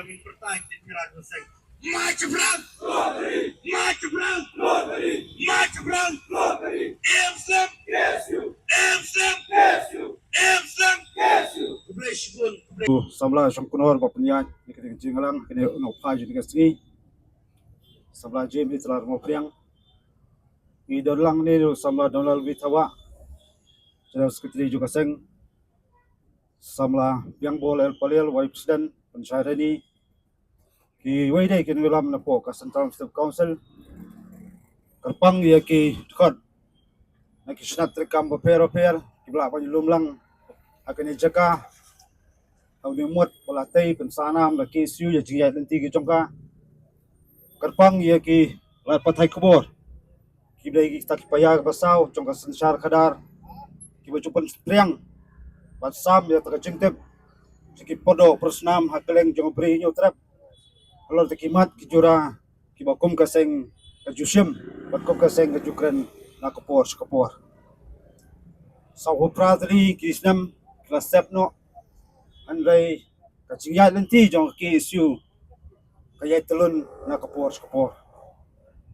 kami bertahan di Mirago Seng. March Brown! March Brown! March Brown! Amsterdam! Amsterdam! Amsterdam! Kubleshkun! Sabla Shamkunor Bapnya, Nikin Jingalang, no Paj Ski, Sabla Jim Itlar Mopriang, Idolang Niru Samla Donald Vitawa, General Secretary Jukaseng, Samla Yang Bol El Palil, Wife President, Pensyarani, Ki Wede Kin Wilam Napo, Central State Council, Kerpang ya ki Kod, Naki Snat Rekam Paper, Kibla Panjulum Lang, akan dijaga. Au ni muat pelatih pensanam laki siu ya jia nanti ke jongka kerpang ya ki lat patai kubur ki blai ki tak paya basau jongka sensar kadar ki bajupan spriang basam ya tak jengtep ki podo persnam hakeleng jong bri nyu trap kalau tekimat ki jura ki bakum kaseng ke jusim bakum kaseng ke jukren na kapor sau pratri ki snam kelas sepno andai kacingya nanti jong ki isu kaya telun na kapor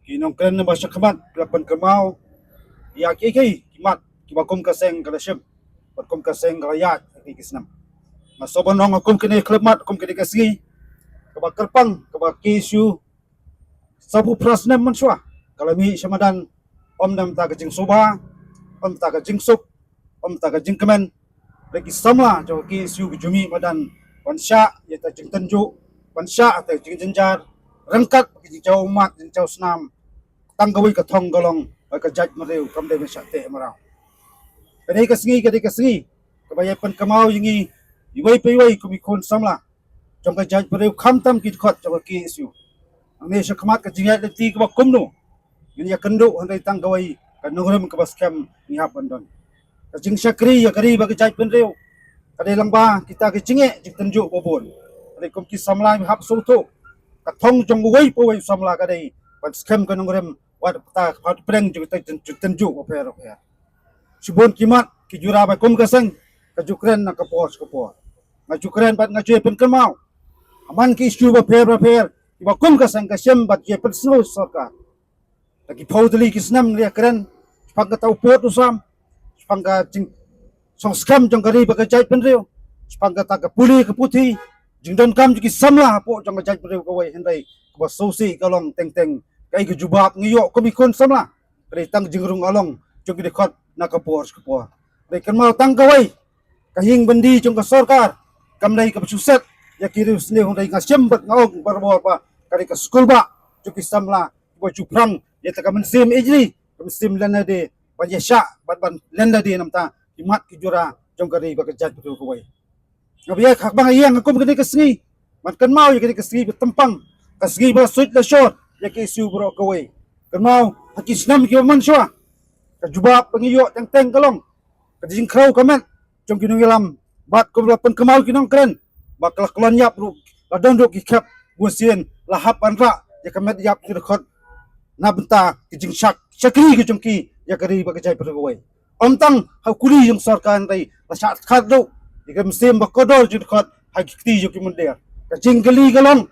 ki nong kren na basya kamat lapan kemau ya ki kimat ki bakum kaseng kalashim bakum kaseng rayat ki kisnam masoban nong akum kini klemat akum kini kasgi kabak kerpang kabak ki isu sabu prasnam manswa kalami syamadan om dam ta kajing soba om ta kajing sup om ta kajing kemen lagi sama jo ki isu jumi madan pansya ya ta jing tanju pansya ta jing jenjar rangkat ki jauh mat jauh senam tanggawi ka thong golong ka jaj mareu kam de mesha te marau kadai kasngi kabaya pan kamau yingi iwai peiwai kumi kon samla jong ka jaj mareu khamtam ki khot jo ki isu angne sha khamat ka jinga de ti ka kumno yin ya kendo handai tanggawi ka nungrum ka baskam ni hapandon kajing syakri ya kari bagi jaj penreu kadai langba kita ke cinge jik tenjuk bobon kadai kum ki samla mi hap soto ka thong jong wei po wei samla kadai pat scam ka nungrem wat ta pat preng jik tenjuk oper subon kimat ki jura ba kum kaseng ka jukren na kapor nga jukren pat nga jue pen kemau aman ki isu ba per ki ba kum kaseng ka sem bat je pen sno sarkar lagi paudli ki snam ria kren pag ka tau pot usam pangga jing song scam jong kari baka jaj penreu pangga ta ka puli ka puthi jing don kam ji samla po jong jaj penreu ka wai hendai ba sosi kalong teng kai ka jubab ngiyo ko mikon samla re tang jing rung along jong ki khot na ka por re kan mau tang ka wai ka hing bendi jong ka sarkar kam dai ka suset ya kiri sne hong dai ngasem bat ngaog barbor pa kari ka skul ba jong ki samla bo juprang ya ta ka mensim ijri mensim lana de Pajasya ban lenda di namta kimat ki jura jong kari ba kajat betul ko wai ngabiya hakbang iyang akum kini kasngi mat kan mau ya kini kasngi betempang kasngi ba suit la short ya ki isu bro ko wai kan mau hakisnam ki man shwa ka juba pengiyo teng kalong ka jing krau kamet jong kinung ilam bat ko pen kemal kinong kren bakal kelon yap ru ladon do ki kap busien lahap anra ya kamet yap ki khot na benta ki jing syakri ki jong ki ya kari ba kajai pergawai omtang hakuli yung sarkan rai lasat khaddo ikam sem bakodol jud khat hakti jo ki mundir ka jinggali galong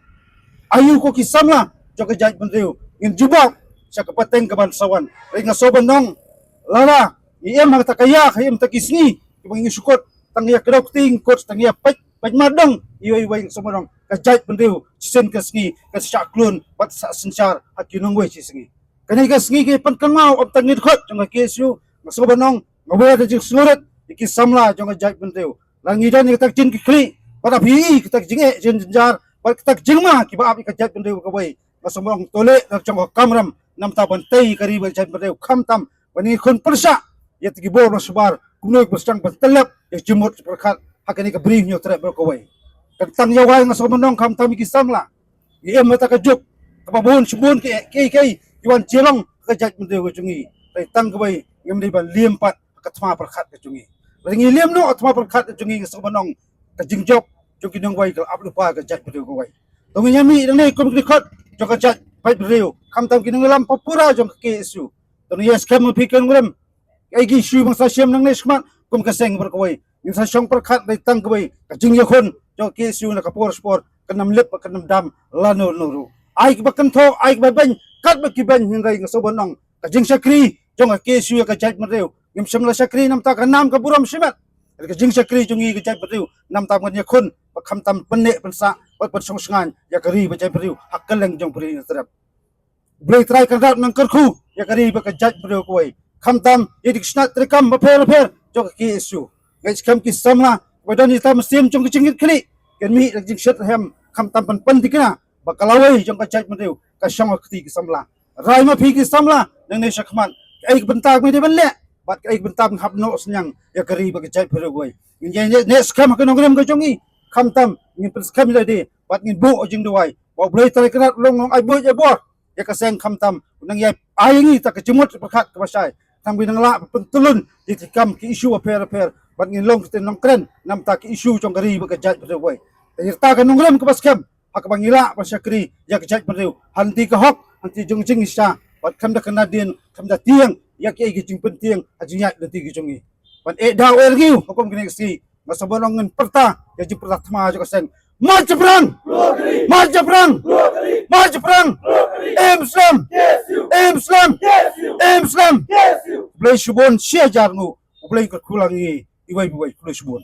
ayu ko ki samla jo kajai mundir in jubak sa kapateng kaban sawan rai nga soban nong lara iem hang takaya khayem takisni ibang isukot tangya kedokting kot tangya paj madang iwai somanong kajai mundir sisen kasngi ka syaklun pat sa sensar hakinong wai sisngi kanai ka sngi ke pan kangau op tangit khot jong ke su maso banong ngawe da jing surat iki samla jong jai benteu langi dan tak jin ki kli pada bi tak jinge jin jar pat tak jingma ki ba abi ka jai benteu ka wai maso banong tole nak jong kamram nam ta ban tei kari ba jai benteu kham tam bani khun persa ya tigi bor sebar kunoi bestang bentelap ya jumut perkhat hakani ka bring nyo tre ba ka wai tang yawai maso banong kham tam ki samla ye mata ka juk ka babon subun ke Iwan jelong kejat mendeu kecungi, tapi tang kebai yang mendeu liempat ketma perkat kecungi. Lagi liem no ketma perkat kecungi sebenong kejingjok cungi nong wai kalau lupa kejat mendeu kewai. Tongi nyami dene kom kekot jok kejat pai beriu, kam tam kinong lam papura jong ke isu. Tongi yes kam pikir ngurem, agi isu masa siam nang nesmat kom keseng berkewai. Yang sa syong perkat dari tang kebai kejingjokon jok ke isu nak kapor sport kanam lep kanam dam lano nuru ai ba kan tho ai ba ben kat ba ki ben hingai nga sobonong ka jing sakri jong ka kesu ka jait mareu ngim samla sakri nam ta ka nam ka buram simat ka jing sakri jongi ka jait mareu nam ta kan yakun pa kham tam penne pensa pat pat song sangan ya kari ba jait mareu hakkaleng jong pri terap blai trai kan rat nang kerku ya kari ba ka jait mareu koi kham tam yedik snat trekam ba pher jong ka kesu ngai skam ki samla ba dan ni tam sim jong ka jingit khli kan mi la jing shat hem kham tam pan pan dikna ba kalawai jong ka jait mareu ka shong ka ti ki samla rai ma phi ki samla nang nei sakman ai bentak me de ban le bat ai bentak hab no senyang ya kari ba ka jait mareu koi ngin ne skam ka nong rem ka jongi kham tam ngin pres kham le de bat ngin bu jing duai wa blai trai kan long long ai bu ya bo ya ka seng kham tam nang ya ai ngi ta ka chimut pakhat ka basai thang bi nang la pentulun di tikam ki isu aper bat ngin long ten nong kren nam ta ki isu jong kari ba ka jait mareu koi ta ka nong rem ka bas kham hak bangila ba sakri ya ka jait mareu hanti ka hok hanti jong jing isa bat kham da kanadin kham da tiang ya ki gi jing penting ajinya da ti gi jongi pan e da wer giu hukum kini si masabonong ngen perta ya ji pertama jo sen march perang march perang march perang em islam blai subon sia jarnu blai ka kulangi iwai buai blai subon